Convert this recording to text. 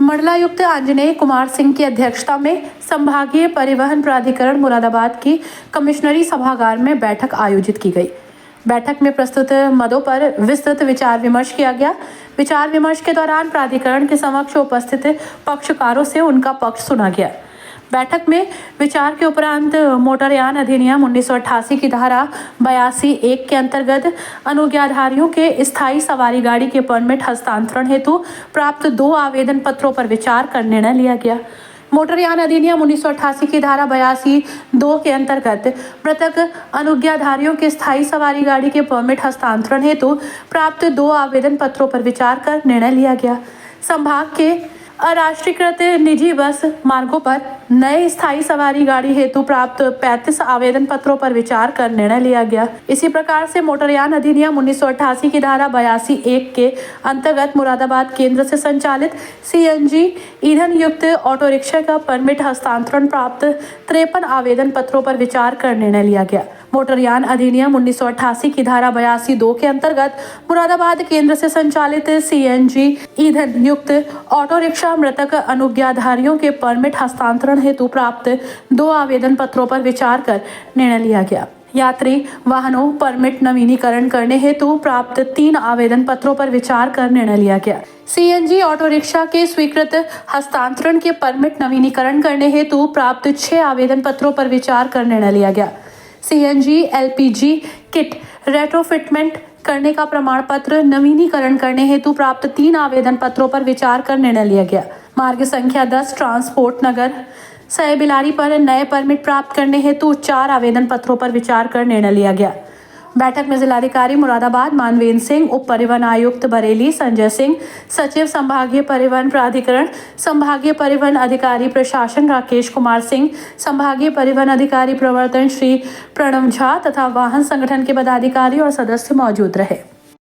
मंडलायुक्त आंजनेय कुमार सिंह की अध्यक्षता में संभागीय परिवहन प्राधिकरण मुरादाबाद की कमिश्नरी सभागार में बैठक आयोजित की गई। बैठक में प्रस्तुत मदों पर विस्तृत विचार विमर्श किया गया। विचार विमर्श के दौरान प्राधिकरण के समक्ष उपस्थित पक्षकारों से उनका पक्ष सुना गया। बैठक में विचार के उपरांत मोटरयान अधिनियम 1988 की धारा 82(1) के अंतर्गत अनुज्ञाधारियों के स्थायी सवारी गाड़ी के परमिट हस्तांतरण हेतु प्राप्त 2 आवेदन पत्रों पर विचार कर निर्णय लिया गया। मोटरयान अधिनियम 1988 की धारा 82(2) के अंतर्गत मृतक अनुज्ञाधारियों के स्थायी सवारी गाड़ी के परमिट हस्तांतरण हेतु प्राप्त 2 आवेदन पत्रों पर विचार कर निर्णय लिया गया। संभाग के अराष्ट्रीयकृत निजी बस मार्गों पर नए स्थायी सवारी गाड़ी हेतु प्राप्त 35 आवेदन पत्रों पर विचार कर निर्णय लिया गया। इसी प्रकार से मोटरयान अधिनियम 1988 की धारा 82(1) के अंतर्गत मुरादाबाद केंद्र से संचालित सीएनजी ईंधन युक्त ऑटो रिक्शा का परमिट हस्तांतरण प्राप्त 53 आवेदन पत्रों पर विचार कर निर्णय लिया गया। मोटरयान अधिनियम 1988 की धारा 82(2) के अंतर्गत मुरादाबाद केंद्र से संचालित सीएनजी ईंधन युक्त ऑटो रिक्शा मृतक अनुज्ञाधारियों के परमिट हस्तांतरण हेतु प्राप्त 2 आवेदन पत्रों पर विचार कर निर्णय लिया गया। यात्री वाहनों परमिट नवीनीकरण करने हेतु प्राप्त 3 आवेदन पत्रों पर विचार कर निर्णय लिया गया। सीएनजी ऑटो रिक्शा के स्वीकृत हस्तांतरण के परमिट नवीनीकरण करने हेतु प्राप्त 6 आवेदन पत्रों पर विचार कर निर्णय लिया गया। सीएनजी एलपीजी किट रेट्रोफिटमेंट करने का प्रमाण पत्र नवीनीकरण करने हेतु प्राप्त 3 आवेदन पत्रों पर विचार कर निर्णय लिया गया। मार्ग संख्या 10 ट्रांसपोर्ट नगर सयबिलारी पर नए परमिट प्राप्त करने हेतु 4 आवेदन पत्रों पर विचार कर निर्णय लिया गया। बैठक में जिलाधिकारी मुरादाबाद मानवेंद्र सिंह, उप परिवहन आयुक्त बरेली संजय सिंह, सचिव संभागीय परिवहन प्राधिकरण, संभागीय परिवहन अधिकारी प्रशासन राकेश कुमार सिंह, संभागीय परिवहन अधिकारी प्रवर्तन श्री प्रणव झा तथा वाहन संगठन के पदाधिकारी और सदस्य मौजूद रहे।